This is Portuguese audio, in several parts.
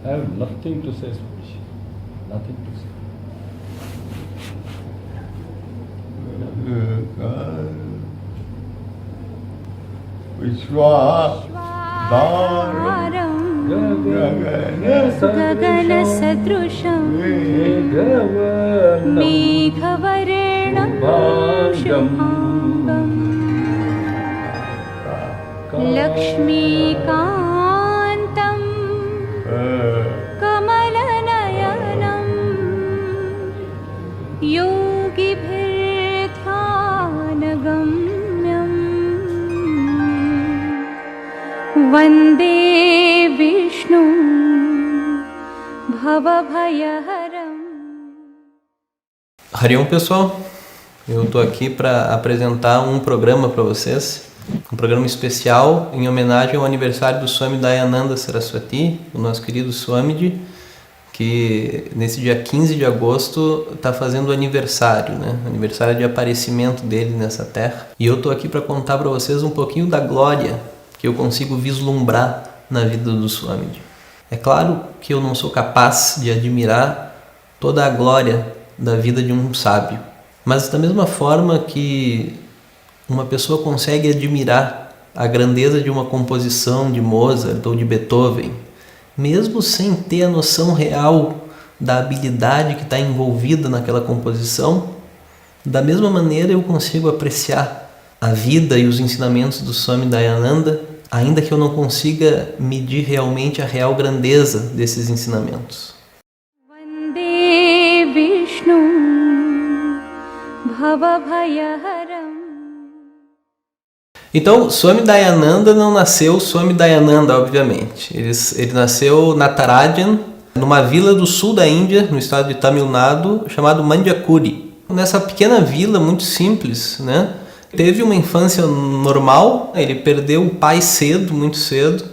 I have nothing to say, Swamiji. Nothing to say. विश्वाधारं गगनसदृशं मेघवर्णं शुभाङ्गं लक्ष्मीकान्तं कमलनयनं योगिभिर्ध्यानगम्यम् वन्दे विष्णु भवभयहरम्. Hariom, pessoal, eu estou aqui para apresentar um programa para vocês, um programa especial em homenagem ao aniversário do Swami Dayananda Saraswati, o nosso querido Swamiji, que nesse dia 15 de agosto está fazendo aniversário, né? Aniversário de aparecimento dele nessa terra. E eu estou aqui para contar para vocês um pouquinho da glória que eu consigo vislumbrar na vida do Swamiji. É claro que eu não sou capaz de admirar toda a glória da vida de um sábio, mas da mesma forma que uma pessoa consegue admirar a grandeza de uma composição de Mozart ou de Beethoven, mesmo sem ter a noção real da habilidade que está envolvida naquela composição, da mesma maneira eu consigo apreciar a vida e os ensinamentos do Swami Dayananda, ainda que eu não consiga medir realmente a real grandeza desses ensinamentos. Vande Vishnu Bhavabhayaharam. Então, Swami Dayananda não nasceu Swami Dayananda, obviamente. Ele nasceu Natarajan, numa vila do sul da Índia, no estado de Tamil Nadu, chamado Mandiakuri. Nessa pequena vila, muito simples, né? Teve uma infância normal, ele perdeu o pai cedo, muito cedo,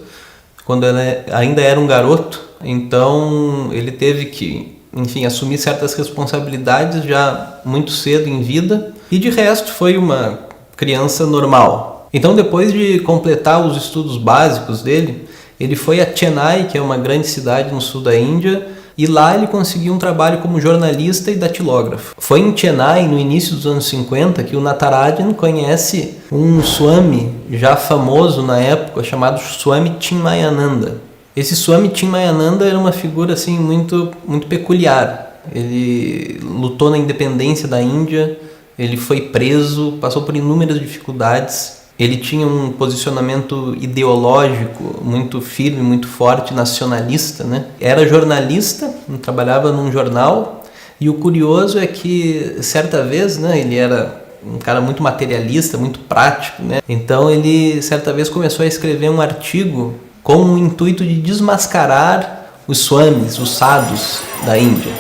quando ele ainda era um garoto. Então, ele teve que, enfim, assumir certas responsabilidades já muito cedo em vida. E de resto, foi uma criança normal. Então, depois de completar os estudos básicos dele, ele foi a Chennai, que é uma grande cidade no sul da Índia, e lá ele conseguiu um trabalho como jornalista e datilógrafo. Foi em Chennai, no início dos anos 50, que o Natarajan conhece um Swami já famoso na época, chamado Swami Chinmayananda. Esse Swami Chinmayananda era uma figura assim, muito peculiar. Ele lutou na independência da Índia, ele foi preso, passou por inúmeras dificuldades. Ele tinha um posicionamento ideológico muito firme, muito forte, nacionalista, né? Era jornalista, trabalhava num jornal, e o curioso é que, certa vez, né, ele era um cara muito materialista, muito prático, né? Então ele, certa vez, começou a escrever um artigo com o intuito de desmascarar os swamis, os sadhus da Índia.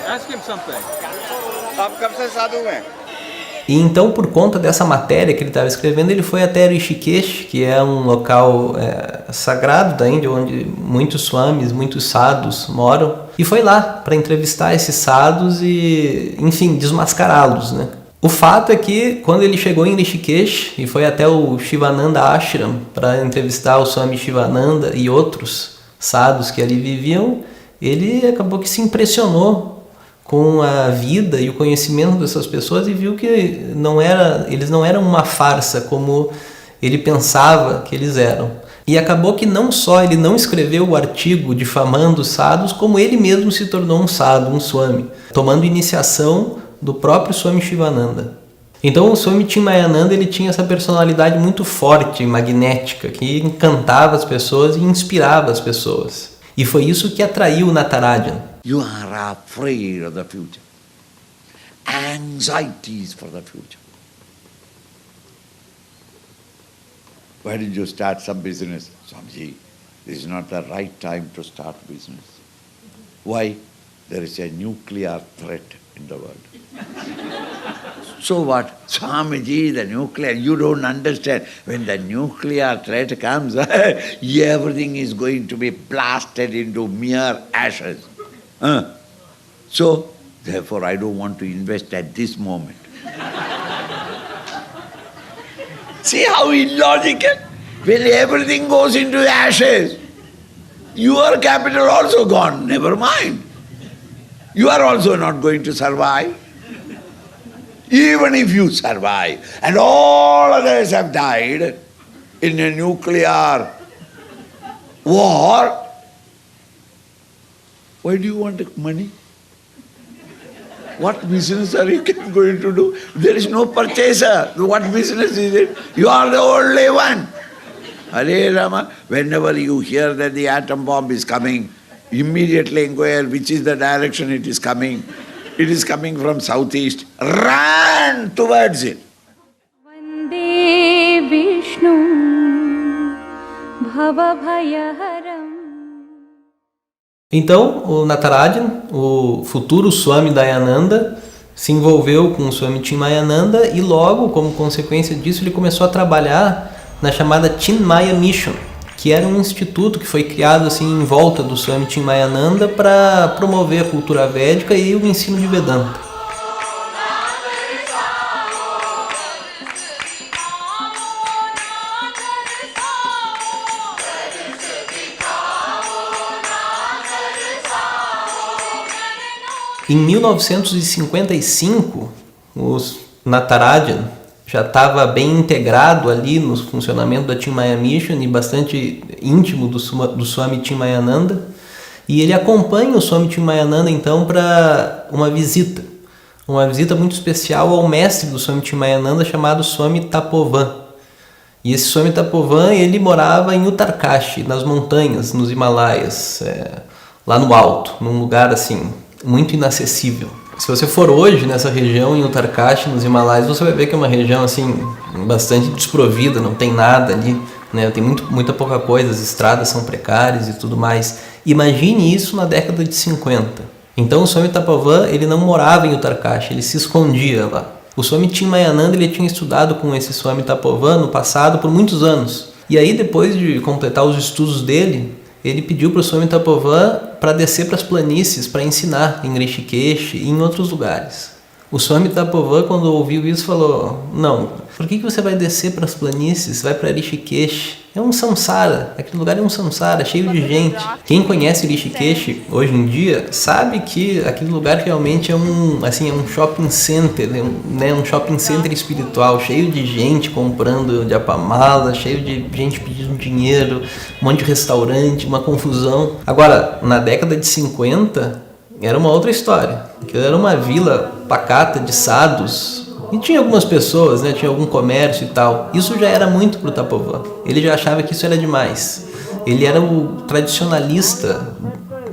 Ask him something. आप कब से साधु हैं? E então, por conta dessa matéria que ele estava escrevendo, ele foi até Rishikesh, que é um local sagrado da Índia, onde muitos swamis, muitos sadhus moram, e foi lá para entrevistar esses sadhus e, enfim, desmascará-los, né? O fato é que, quando ele chegou em Rishikesh e foi até o Shivananda Ashram para entrevistar o Swami Shivananda e outros sadhus que ali viviam, ele acabou que se impressionou com a vida e o conhecimento dessas pessoas e viu que eles não eram uma farsa como ele pensava que eles eram. E acabou que não só ele não escreveu o artigo difamando os sadhus, como ele mesmo se tornou um sadhu, um swami, tomando iniciação do próprio Swami Shivananda. Então o Swami Chinmayananda, ele tinha essa personalidade muito forte, magnética, que encantava as pessoas e inspirava as pessoas. E foi isso que atraiu o Natarajan. You are afraid of the future. Anxieties for the future. Why didn't you start some business? Swamiji, this is not the right time to start business. Why? There is a nuclear threat in the world. So what? Swamiji, the nuclear, you don't understand. When the nuclear threat comes, everything is going to be blasted into mere ashes. So, therefore, I don't want to invest at this moment. See how illogical? When everything goes into ashes, Your capital also gone, never mind. You are also not going to survive. Even if you survive, and all others have died in a nuclear war, why do you want money? What business are you going to do? There is no purchaser. What business is it? You are the only one. Hare Rama, whenever you hear that the atom bomb is coming, immediately inquire which is the direction it is coming. It is coming from southeast. Run towards it. Vande Vishnu Bhavabhayaharam. Então, o Natarajan, o futuro Swami Dayananda, se envolveu com o Swami Chinmayananda e logo, como consequência disso, ele começou a trabalhar na chamada Chinmaya Mission, que era um instituto que foi criado assim em volta do Swami Chinmayananda para promover a cultura védica e o ensino de Vedanta. Em 1955, o Natarajan já estava bem integrado ali no funcionamento da Chinmaya Mission e bastante íntimo do Swami Chinmayananda. E ele acompanha o Swami Chinmayananda então para uma visita muito especial ao mestre do Swami Chinmayananda chamado Swami Tapovan. E esse Swami Tapovan, ele morava em Uttarkashi, nas montanhas, nos Himalaias, lá no alto, num lugar assim muito inacessível. Se você for hoje nessa região, em Uttarkashi, nos Himalaias, você vai ver que é uma região assim bastante desprovida, não tem nada ali, né? Tem muita pouca coisa, as estradas são precárias e tudo mais. Imagine isso na década de 50. Então o Swami Tapovan, ele não morava em Uttarkashi, ele se escondia lá. O Swami Chinmayananda, ele tinha estudado com esse Swami Tapovan no passado por muitos anos. E aí, depois de completar os estudos dele, ele pediu para o Swami Tapovan para descer para as planícies para ensinar em Rishikesh e em outros lugares. O Swami Tapovan, quando ouviu isso, falou: não, por que você vai descer para as planícies, vai para Rishikesh? É um samsara, aquele lugar é um samsara, cheio de gente. Quem conhece Rishikesh hoje em dia sabe que aquele lugar realmente é um shopping center, um shopping center espiritual, cheio de gente comprando japamala, cheio de gente pedindo dinheiro, um monte de restaurante, uma confusão. Agora, na década de 50, era uma outra história. Aquilo era uma vila pacata de sadhus. E tinha algumas pessoas, né? Tinha algum comércio e tal. Isso já era muito para o Tapovan. Ele já achava que isso era demais. Ele era o tradicionalista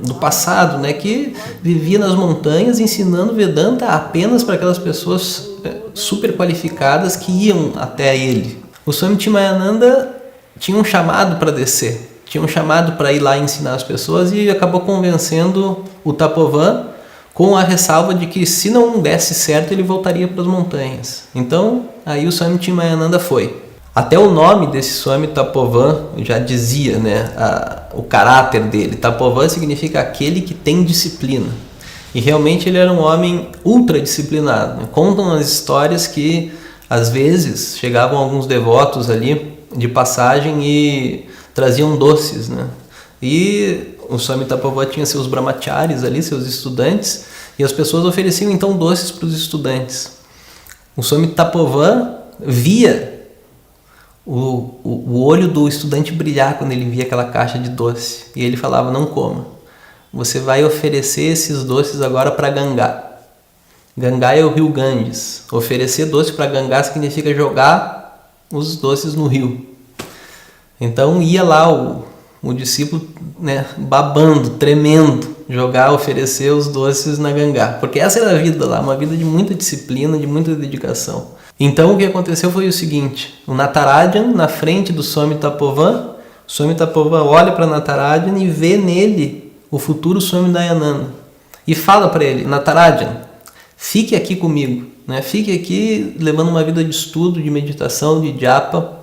do passado, né? Que vivia nas montanhas ensinando Vedanta apenas para aquelas pessoas super qualificadas que iam até ele. O Swami Chinmayananda tinha um chamado para descer. Tinha um chamado para ir lá ensinar as pessoas e acabou convencendo o Tapovan com a ressalva de que se não desse certo ele voltaria para as montanhas. Então aí o Swami Chinmayananda foi. Até o nome desse Swami Tapovan já dizia, né, o caráter dele. Tapovan significa aquele que tem disciplina. E realmente ele era um homem ultra disciplinado, né? Contam as histórias que às vezes chegavam alguns devotos ali de passagem e traziam doces, né? E o Swami Tapovan tinha seus brahmacharis ali, seus estudantes, e as pessoas ofereciam então doces para os estudantes. O Swami Tapovan via o olho do estudante brilhar quando ele via aquela caixa de doce. E ele falava: não coma, você vai oferecer esses doces agora para Gangá. Gangá é o rio Ganges. Oferecer doce para Gangá significa jogar os doces no rio. Então ia lá o discípulo, né, babando, tremendo, oferecer os doces na Gangá. Porque essa era a vida lá, uma vida de muita disciplina, de muita dedicação. Então o que aconteceu foi o seguinte: o Natarajan na frente do Swami Tapovan, o Swami Tapovan olha para Natarajan e vê nele o futuro Swami Dayananda. E fala para ele: Natarajan, fique aqui comigo, né? Fique aqui levando uma vida de estudo, de meditação, de japa.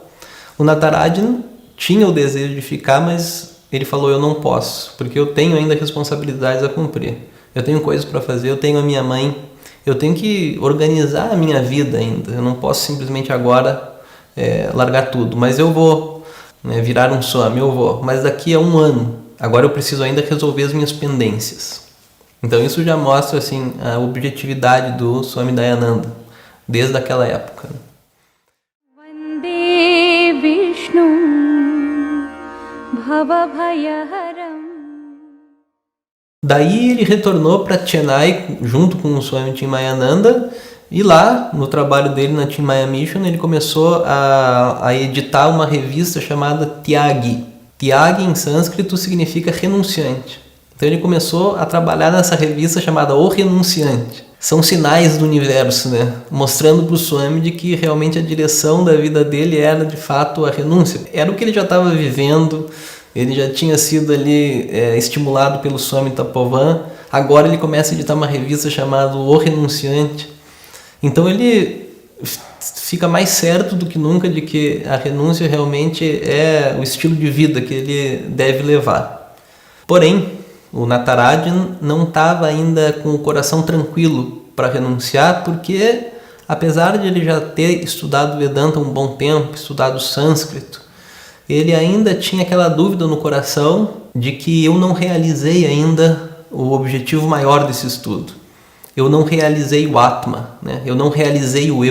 O Natarajan tinha o desejo de ficar, mas ele falou: eu não posso, porque eu tenho ainda responsabilidades a cumprir. Eu tenho coisas para fazer, eu tenho a minha mãe, eu tenho que organizar a minha vida ainda. Eu não posso simplesmente agora largar tudo, mas eu vou, né, virar um Swami, eu vou. Mas daqui a 1 ano, Agora eu preciso ainda resolver as minhas pendências. Então isso já mostra assim a objetividade do Swami Dayananda desde aquela época. Vande Vishnu Bhavabhayaharam. Daí ele retornou para Chennai junto com o Swami Chinmayananda, e lá, no trabalho dele na Chinmaya Mission, ele começou a editar uma revista chamada Tyagi. Tyagi em sânscrito significa renunciante. Então ele começou a trabalhar nessa revista chamada O Renunciante. São sinais do universo, né? Mostrando para o Swami de que realmente a direção da vida dele era de fato a renúncia. Era o que ele já estava vivendo. Ele já tinha sido ali estimulado pelo Swami Tapovan. Agora ele começa a editar uma revista chamada O Renunciante. Então ele fica mais certo do que nunca de que a renúncia realmente é o estilo de vida que ele deve levar. Porém, o Natarajan não estava ainda com o coração tranquilo para renunciar, porque apesar de ele já ter estudado Vedanta um bom tempo, estudado sânscrito, ele ainda tinha aquela dúvida no coração de que eu não realizei ainda o objetivo maior desse estudo. Eu não realizei o Atma, né? Eu não realizei o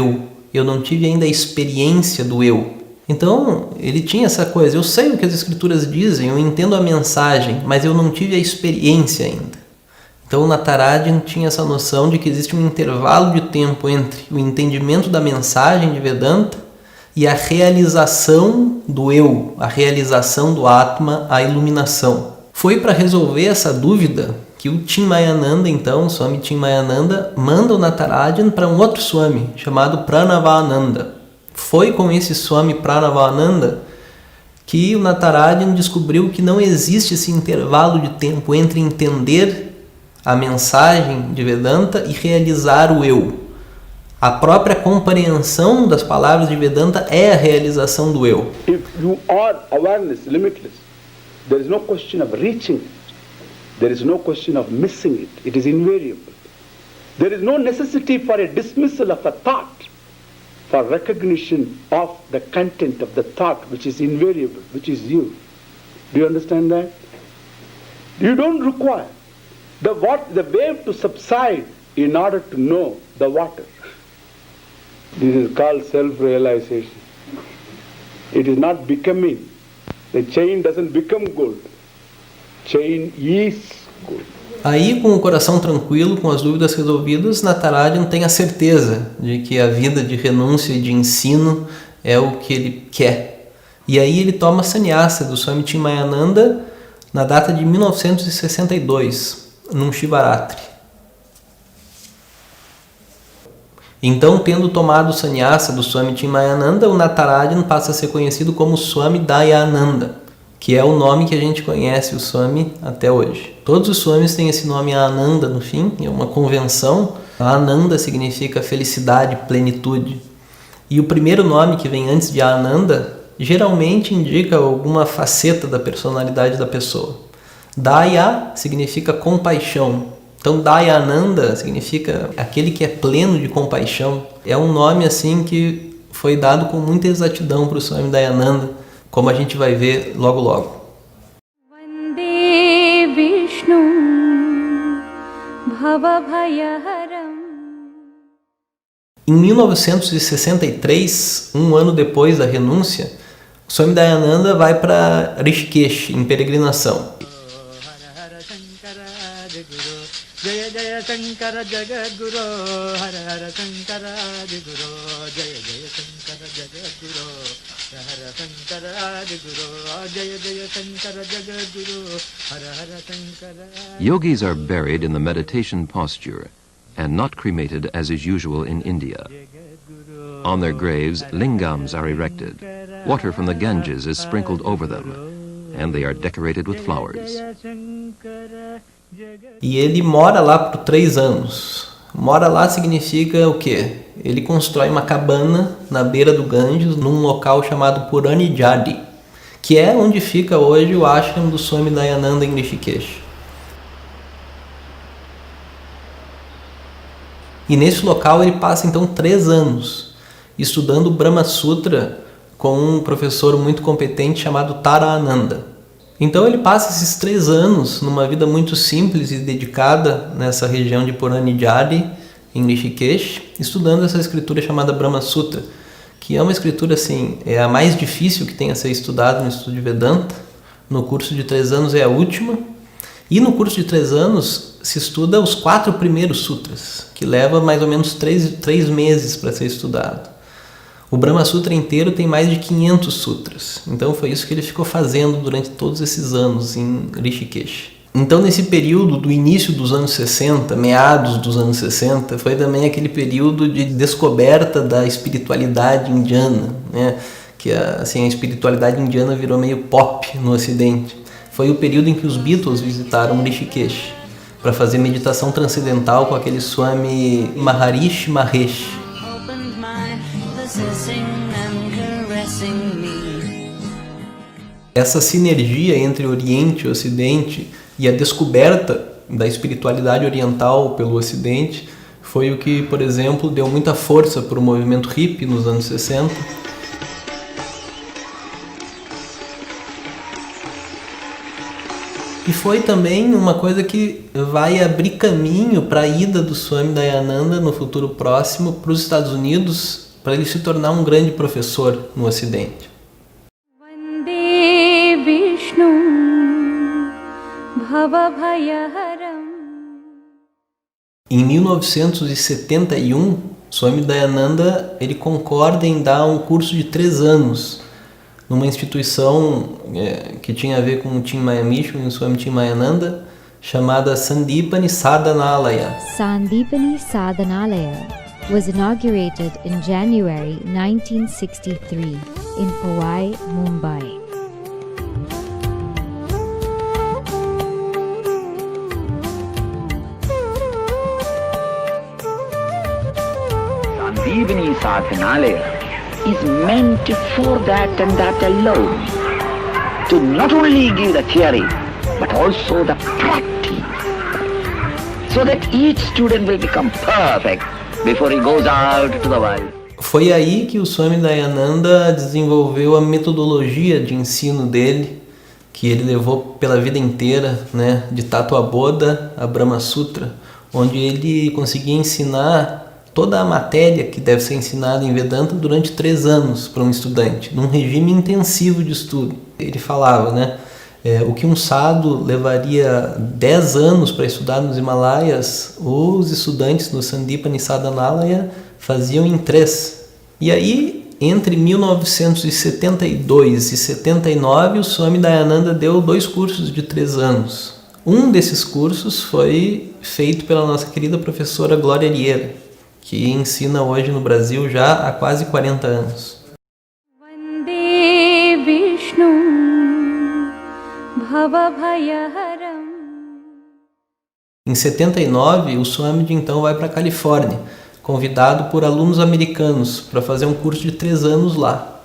eu não tive ainda a experiência do eu. Então, ele tinha essa coisa, eu sei o que as escrituras dizem, eu entendo a mensagem, mas eu não tive a experiência ainda. Então, o Natarajan tinha essa noção de que existe um intervalo de tempo entre o entendimento da mensagem de Vedanta e a realização do eu, a realização do Atma, a iluminação. Foi para resolver essa dúvida que o Chinmayananda, então, o Swami Chinmayananda, manda o Natarajan para um outro Swami, chamado Pranavananda. Foi com esse Swami Pranavananda que o Natarajan descobriu que não existe esse intervalo de tempo entre entender a mensagem de Vedanta e realizar o eu. A própria compreensão das palavras de Vedanta é a realização do eu. If you are awareness limitless, there is no question of reaching it. There is no question of missing it. It is invariable. There is no necessity for a dismissal of a thought, for recognition of the content of the thought, which is invariable, which is you. Do you understand that? You don't require the wave to subside in order to know the water. This is called self-realization. It is not becoming. The chain doesn't become gold. Chain is gold. Aí, com o coração tranquilo, com as dúvidas resolvidas, Natarajan tem a certeza de que a vida de renúncia e de ensino é o que ele quer. E aí ele toma sannyasa do Swami Chinmayananda na data de 1962, num Shivaratri. Então, tendo tomado o sannyasa do Swami Chinmayananda, o Natarajan passa a ser conhecido como Swami Dayananda, que é o nome que a gente conhece o Swami até hoje. Todos os Swamis têm esse nome Ananda no fim, é uma convenção. Ananda significa felicidade, plenitude. E o primeiro nome que vem antes de Ananda geralmente indica alguma faceta da personalidade da pessoa. Daya significa compaixão. Então, Dayananda significa aquele que é pleno de compaixão. É um nome assim que foi dado com muita exatidão para o Swami Dayananda, como a gente vai ver logo logo. Vande Vishnu Bhavabhayaharam. Em 1963, um ano depois da renúncia, o Swami Dayananda vai para Rishikesh, em peregrinação. Jaya Jaya Shankara Jagadguru, Hara Hara Shankara Jagadguru, Jaya Jaya Shankara Jagadguru, Hara Shankara Jagadguru, Jaya Jaya Shankara Jagadguru, Hara Hara Shankara. Yogis are buried in the meditation posture and not cremated as is usual in India. On their graves, lingams are erected. Water from the Ganges is sprinkled over them, and they are decorated with flowers. E ele mora lá por 3 anos. Mora lá significa o quê? Ele constrói uma cabana na beira do Ganges, num local chamado Purani Jadi, que é onde fica hoje o ashram do Swami Dayananda em Rishikesh. E nesse local ele passa então 3 anos estudando Brahma Sutra com um professor muito competente chamado Tara Ananda. Então ele passa esses 3 anos numa vida muito simples e dedicada nessa região de Puranijali, em Rishikesh, estudando essa escritura chamada Brahma Sutra, que é uma escritura assim, é a mais difícil que tem a ser estudada no estudo de Vedanta. No curso de 3 anos é a última. E no curso de 3 anos se estuda os 4 primeiros sutras, que leva mais ou menos 3 meses para ser estudado. O Brahma Sutra inteiro tem mais de 500 sutras. Então foi isso que ele ficou fazendo durante todos esses anos em Rishikesh. Então nesse período do início dos anos 60, meados dos anos 60, foi também aquele período de descoberta da espiritualidade indiana, né? Que assim, a espiritualidade indiana virou meio pop no Ocidente. Foi o período em que os Beatles visitaram Rishikesh para fazer meditação transcendental com aquele Swami Maharishi Mahesh. Essa sinergia entre Oriente e Ocidente e a descoberta da espiritualidade oriental pelo Ocidente foi o que, por exemplo, deu muita força para o movimento hippie nos anos 60. E foi também uma coisa que vai abrir caminho para a ida do Swami Dayananda no futuro próximo para os Estados Unidos, para ele se tornar um grande professor no Ocidente. Vande Vishnu Bhavabhayaharam. Em 1971, Swami Dayananda ele concorda em dar um curso de 3 anos numa instituição que tinha a ver com o Chinmaya Mission e o Swami Chinmayananda, chamada Sandipani Sadhanalaya. Sandipani Sadhanalaya was inaugurated in January 1963 in Powai, Mumbai. Sandipani Sadhanalaya is meant for that and that alone, to not only give the theory, but also the practice, so that each student will become perfect before he goes out to the world. Foi aí que o Swami Dayananda desenvolveu a metodologia de ensino dele, que ele levou pela vida inteira, né, de Tattva-bodha a Brahma Sutra, onde ele conseguia ensinar toda a matéria que deve ser ensinada em Vedanta durante 3 anos para um estudante, num regime intensivo de estudo. Ele falava, né, o que um sadhu levaria 10 anos para estudar nos Himalaias, os estudantes do Sandipani Sadhanalaya faziam em 3. E aí, entre 1972 e 79, o Swami Dayananda deu 2 cursos de 3 anos. Um desses cursos foi feito pela nossa querida professora Glória Riera, que ensina hoje no Brasil já há quase 40 anos. Vande Vishnu Bhavabhayaharam. Em 79, o Swamiji então vai para a Califórnia, convidado por alunos americanos para fazer um curso de 3 anos lá.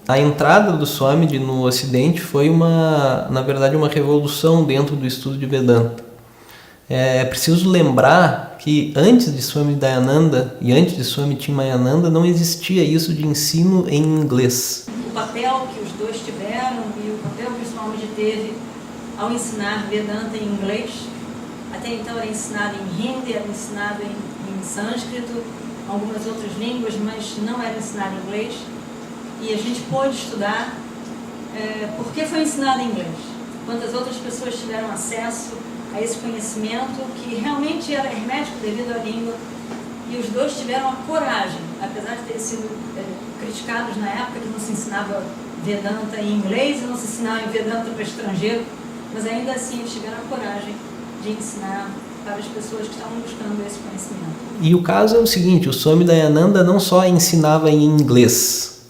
A entrada do Swamiji no Ocidente foi na verdade, uma revolução dentro do estudo de Vedanta. É preciso lembrar que antes de Swami Dayananda e antes de Swami Chinmayananda não existia isso de ensino em inglês. O papel que os dois tiveram e o papel que o Swamiji teve ao ensinar Vedanta em inglês, até então era ensinado em Hindi, era ensinado em sânscrito, algumas outras línguas, mas não era ensinado em inglês. E a gente pôde estudar por que foi ensinado em inglês, quantas outras pessoas tiveram acesso a esse conhecimento que realmente era hermético devido à língua, e os dois tiveram a coragem, apesar de terem sido criticados na época que não se ensinava Vedanta em inglês e não se ensinava em Vedanta para estrangeiro, mas ainda assim eles tiveram a coragem de ensinar para as pessoas que estavam buscando esse conhecimento. E o caso é o seguinte, o Swami Dayananda não só ensinava em inglês,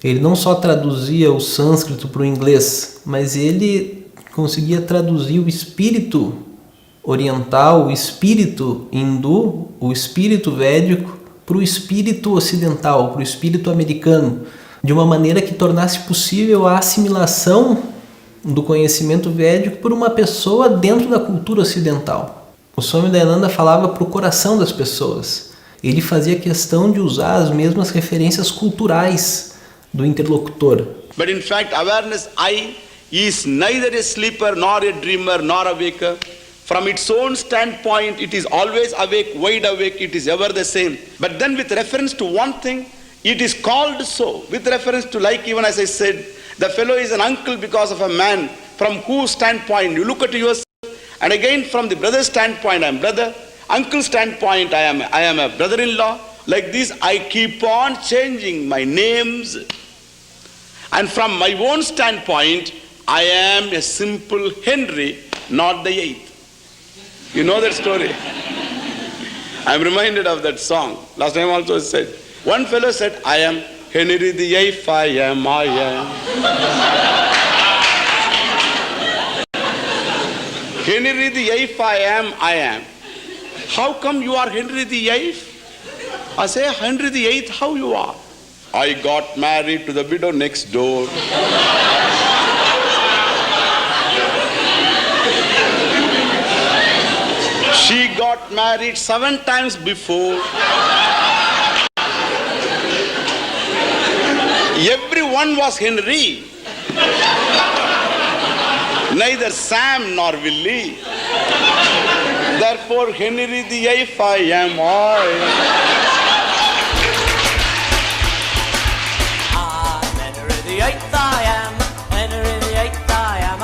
ele não só traduzia o sânscrito para o inglês, mas ele conseguia traduzir o espírito oriental, o espírito hindu, o espírito védico para o espírito ocidental, para o espírito americano, de uma maneira que tornasse possível a assimilação do conhecimento védico por uma pessoa dentro da cultura ocidental. O Swami Dayananda falava para o coração das pessoas. Ele fazia questão de usar as mesmas referências culturais do interlocutor. But in fact, awareness, I is neither a sleeper nor a dreamer nor a waker. From its own standpoint, it is always awake, wide awake, it is ever the same. But then with reference to one thing, it is called so. With reference to, like even as I said, the fellow is an uncle because of a man from whose standpoint you look at yourself. And again from the brother's standpoint, I am brother. Uncle's standpoint, I am a brother-in-law. Like this, I keep on changing my names. And from my own standpoint, I am a simple Henry, not the eighth. You know that story? I'm reminded of that song. Last time also I said, one fellow said, I am Henry the eighth, I am. Henry the eighth, I am. How come you are Henry the eighth? I say, Henry the eighth, how you are? I got married to the widow next door. She got married 7 times before. Everyone was Henry. Neither Sam nor Willie. Therefore, Henry the eighth, I am Henry the eighth, I am. Henry the eighth, I am.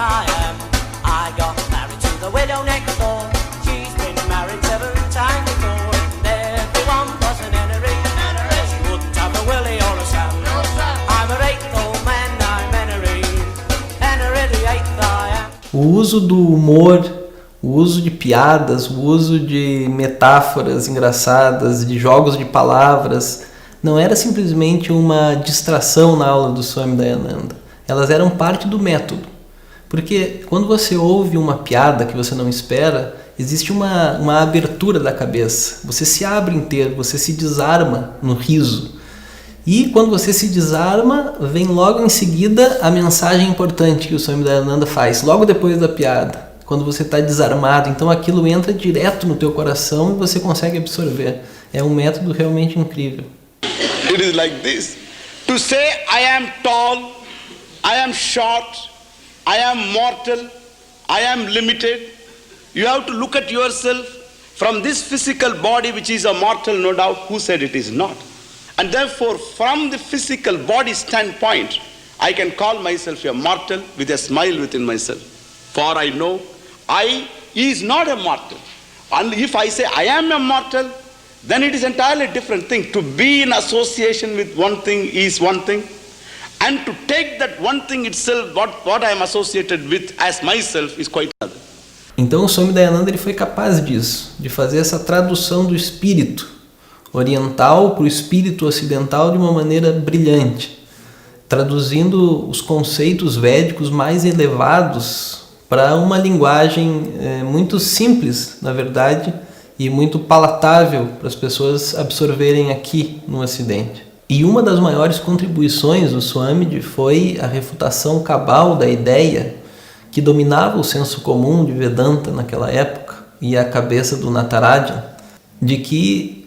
I got married to the widow next door. She's been married 7 times before. And everyone was an Henry. She wouldn't have a Willie or a Sam. I'm an 8th old man, I'm Henry. Henry the eighth, I am. O uso do humor, o uso de piadas, o uso de metáforas engraçadas, de jogos de palavras, não era simplesmente uma distração na aula do Swami Dayananda. Elas eram parte do método. Porque quando você ouve uma piada que você não espera, existe uma abertura da cabeça. Você se abre inteiro, você se desarma no riso. E quando você se desarma, vem logo em seguida a mensagem importante que o Swami Dayananda faz, logo depois da piada. Quando você está desarmado, então aquilo entra direto no teu coração e você consegue absorver. É um método realmente incrível. It is like this. To say I am tall, I am short, I am mortal, I am limited, you have to look at yourself from this physical body which is a mortal, no doubt. Who said it is not? And therefore, from the physical body standpoint, I can call myself a mortal with a smile within myself. For I know I is not a mortal. And if I say I am a mortal, then it is entirely different thing. To be in association with one thing is one thing. And to take that one thing itself, what I am associated with as myself, is quite another. Então o Swami Dayananda ele foi capaz disso, de fazer essa tradução do espírito oriental para o espírito ocidental de uma maneira brilhante, traduzindo os conceitos védicos mais elevados para uma linguagem muito simples, na verdade, e muito palatável para as pessoas absorverem aqui no Ocidente. E uma das maiores contribuições do Swamiji foi a refutação cabal da ideia que dominava o senso comum de Vedanta naquela época e a cabeça do Natarajan, de que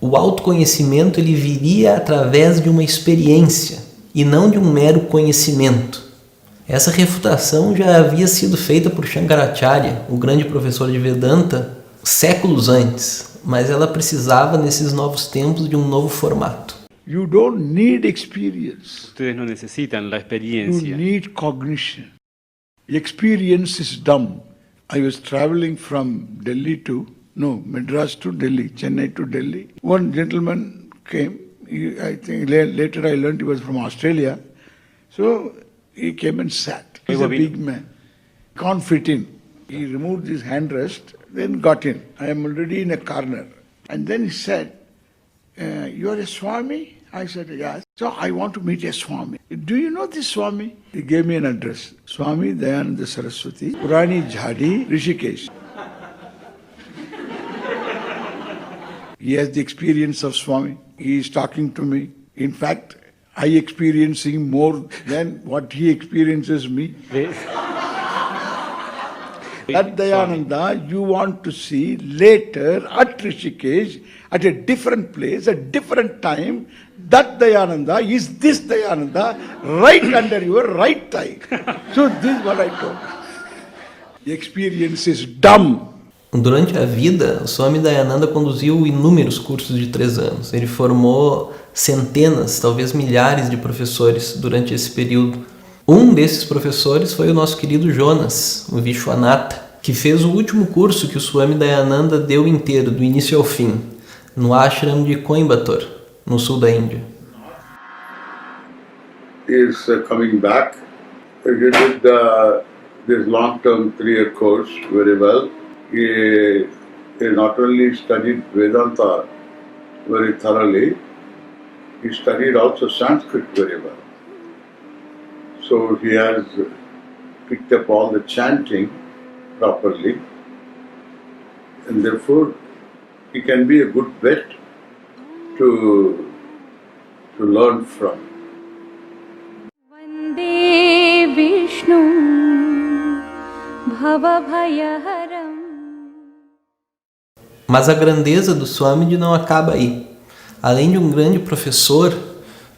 o autoconhecimento ele viria através de uma experiência e não de um mero conhecimento. Essa refutação já havia sido feita por Shankaracharya, o grande professor de Vedanta, séculos antes, mas ela precisava, nesses novos tempos, de um novo formato. You don't need experience. Ustedes no necesitan la You experiencia. need cognition. Experience is dumb. I was traveling from Madras to Delhi, Chennai to Delhi. One gentleman came. I think later I learned he was from Australia. So he came and sat. He's a big man. Can't fit in. He removed his handrest, then got in. I am already in a corner. And then he said, you are a Swami? I said, yes. So I want to meet a Swami. Do you know this Swami? He gave me an address. Swami Dayananda Saraswati, Purani Jhadi, Rishikesh. He has the experience of Swami. He is talking to me. In fact, I experience him more than what he experiences me. That Dayananda you want to see later at Rishikesh, at a different place, at different time. That Dayananda is this Dayananda right under your right thigh. So this is what I told. The experience is dumb. Durante a vida, o Swami Dayananda conduziu inúmeros cursos de 3 anos. Ele formou centenas, talvez milhares de professores durante esse período. Um desses professores foi o nosso querido Jonas, o Vishwanatha, que fez o último curso que o Swami Dayananda deu inteiro, do início ao fim, no ashram de Coimbatore, no sul da Índia. He is coming back. He did this long-term 3-year course very well. He not only studied Vedanta very thoroughly, he studied also Sanskrit very well. So he has picked up all the chanting properly, and therefore he can be a good bet to learn from. Vande Vishnu Bhavabhayaharam. Mas a grandeza do Swamiji não acaba aí. Além de um grande professor,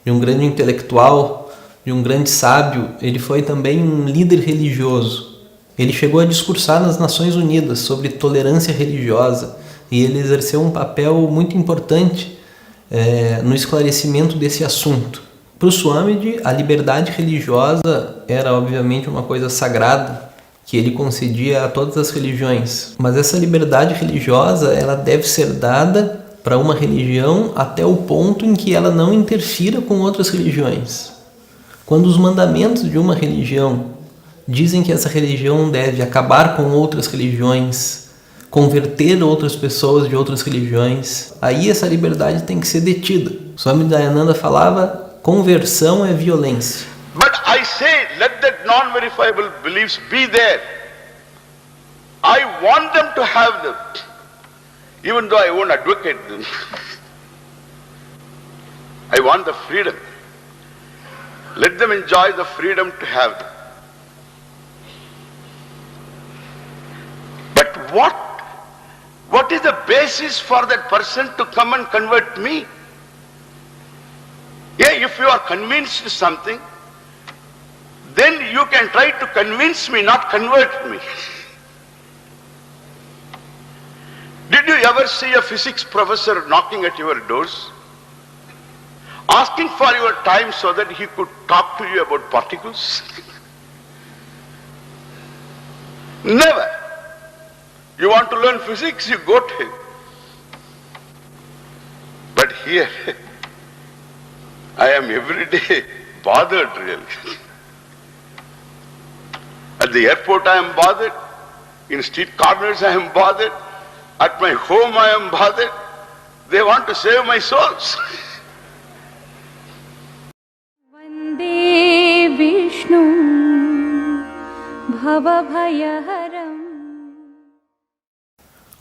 de um grande intelectual, de um grande sábio, ele foi também um líder religioso. Ele chegou a discursar nas Nações Unidas sobre tolerância religiosa e ele exerceu um papel muito importante no esclarecimento desse assunto. Para o Swamiji, a liberdade religiosa era obviamente uma coisa sagrada, que ele concedia a todas as religiões. Mas essa liberdade religiosa, ela deve ser dada para uma religião até o ponto em que ela não interfira com outras religiões. Quando os mandamentos de uma religião dizem que essa religião deve acabar com outras religiões, converter outras pessoas de outras religiões, aí essa liberdade tem que ser detida. Swami Dayananda falava, conversão é violência. But I say, let that non-verifiable beliefs be there. I want them to have them, even though I won't advocate them. I want the freedom. Let them enjoy the freedom to have them. But what is the basis for that person to come and convert me? Yeah, if you are convinced of something, then you can try to convince me, not convert me. Did you ever see a physics professor knocking at your doors, asking for your time so that he could talk to you about particles? Never. You want to learn physics, you go to him. But here, I am every day bothered really. At the airport I am bothered, in street corners I am bothered, at my home I am bothered. They want to save my souls. Vande Vishnu Bhavabhayaharam.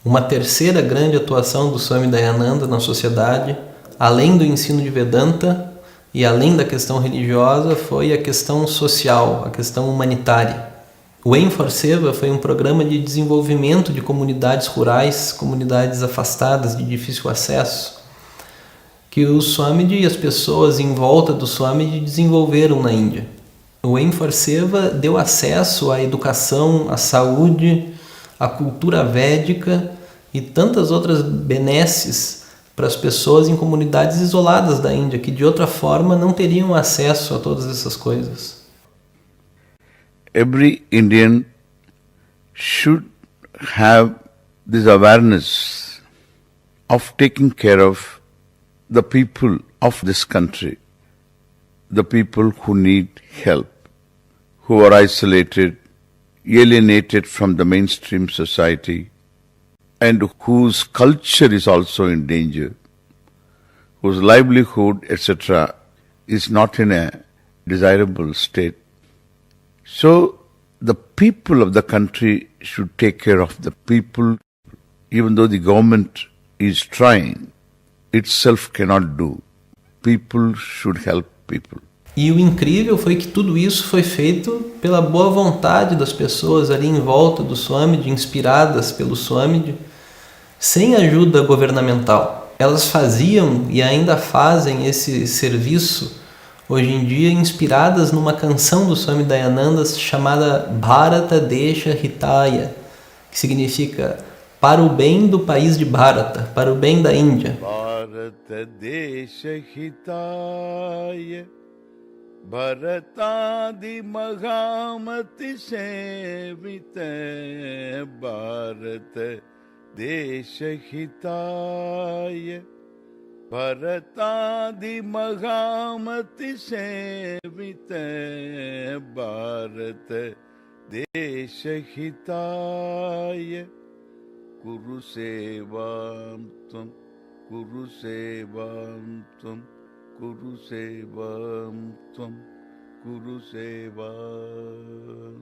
Uma terceira grande atuação do Swami Dayananda na sociedade, além do ensino de Vedanta e além da questão religiosa, foi a questão social, a questão humanitária. O Aim for Seva foi um programa de desenvolvimento de comunidades rurais, comunidades afastadas de difícil acesso, que o Swamiji e as pessoas em volta do Swamiji desenvolveram na Índia. O Aim for Seva deu acesso à educação, à saúde, à cultura védica e tantas outras benesses para as pessoas em comunidades isoladas da Índia, que de outra forma não teriam acesso a todas essas coisas. Every Indian should have this awareness of taking care of the people of this country, the people who need help, who are isolated, alienated from the mainstream society, and whose culture is also in danger, whose livelihood, etc., is not in a desirable state. So, the people of the country should take care of the people, even though the government is trying, itself cannot do. People should help people. E o incrível foi que tudo isso foi feito pela boa vontade das pessoas ali em volta do Swamiji, inspiradas pelo Swamiji, sem ajuda governamental. Elas faziam e ainda fazem esse serviço hoje em dia inspiradas numa canção do Swami Dayananda chamada Bharata Desha Hitaya, que significa para o bem do país de Bharata, para o bem da Índia. Bharata Desha Hitaya Bharatadi Mahamati Sevita Bharata Desha Hitaya Bharatadi Mahamati Sevita Bharata Desha Hitaya Kuru Sevam Tum Kuru Sevam Tum Kuru Sevam Tum Kuru Sevam.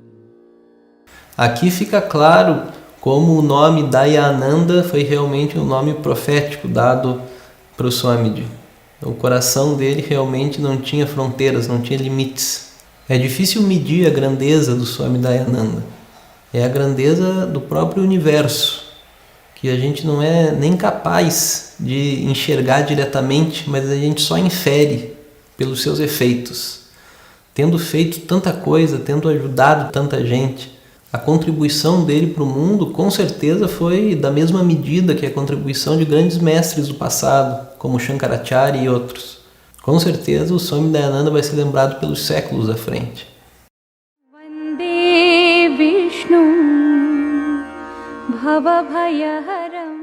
Aqui fica claro como o nome Dayananda foi realmente um nome profético dado para o Swamiji. O coração dele realmente não tinha fronteiras, não tinha limites. É difícil medir a grandeza do Swami Dayananda. É a grandeza do próprio universo, que a gente não é nem capaz de enxergar diretamente, mas a gente só infere pelos seus efeitos. Tendo feito tanta coisa, tendo ajudado tanta gente, a contribuição dele para o mundo com certeza foi da mesma medida que a contribuição de grandes mestres do passado, como Shankaracharya e outros. Com certeza o Swami Dayananda vai ser lembrado pelos séculos à frente. Vande Vishnu Bhavabhayaharam.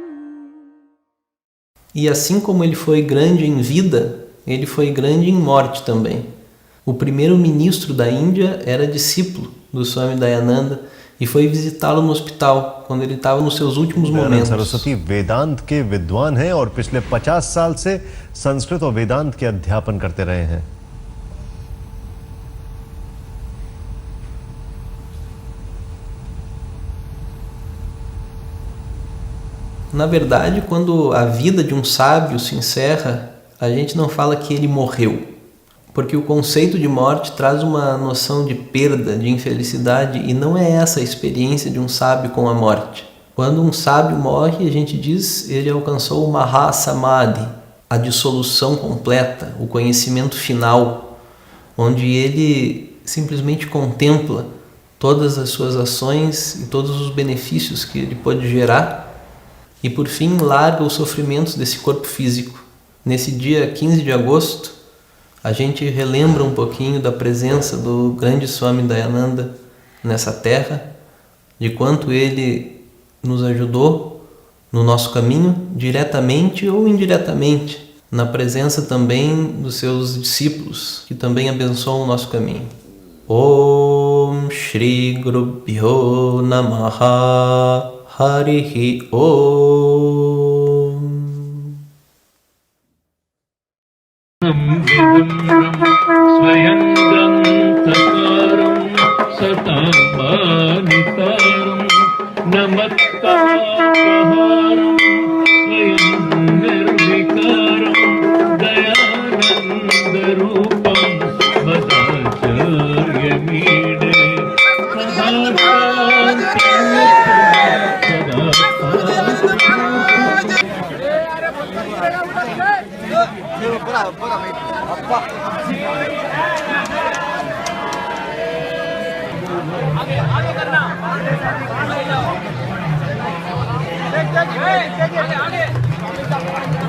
E assim como ele foi grande em vida, ele foi grande em morte também. O primeiro ministro da Índia era discípulo do Swami Dayananda e foi visitá-lo no hospital quando ele estava nos seus últimos momentos. Saraswati वेदांत के विद्वान हैं और पिछले 50 साल से संस्कृत और वेदांत के अध्यापन करते रहे हैं. Na verdade, quando a vida de um sábio se encerra, a gente não fala que ele morreu, porque o conceito de morte traz uma noção de perda, de infelicidade, e não é essa a experiência de um sábio com a morte. Quando um sábio morre, a gente diz ele alcançou o Mahasamadhi, a dissolução completa, o conhecimento final, onde ele simplesmente contempla todas as suas ações e todos os benefícios que ele pode gerar, e por fim larga os sofrimentos desse corpo físico. Nesse dia 15 de agosto, a gente relembra um pouquinho da presença do grande Swami Dayananda nessa terra, de quanto ele nos ajudou no nosso caminho, diretamente ou indiretamente, na presença também dos seus discípulos, que também abençoam o nosso caminho. Om Shri Gurubhyo Namaha Harihi Om. स्वयंगंतकारं सतामानितारं नमत्तापहारं स्वयं निर्विकारं दयानन्दरूपं मदाचार्यमीडे आगे करना आगे जाओ आगे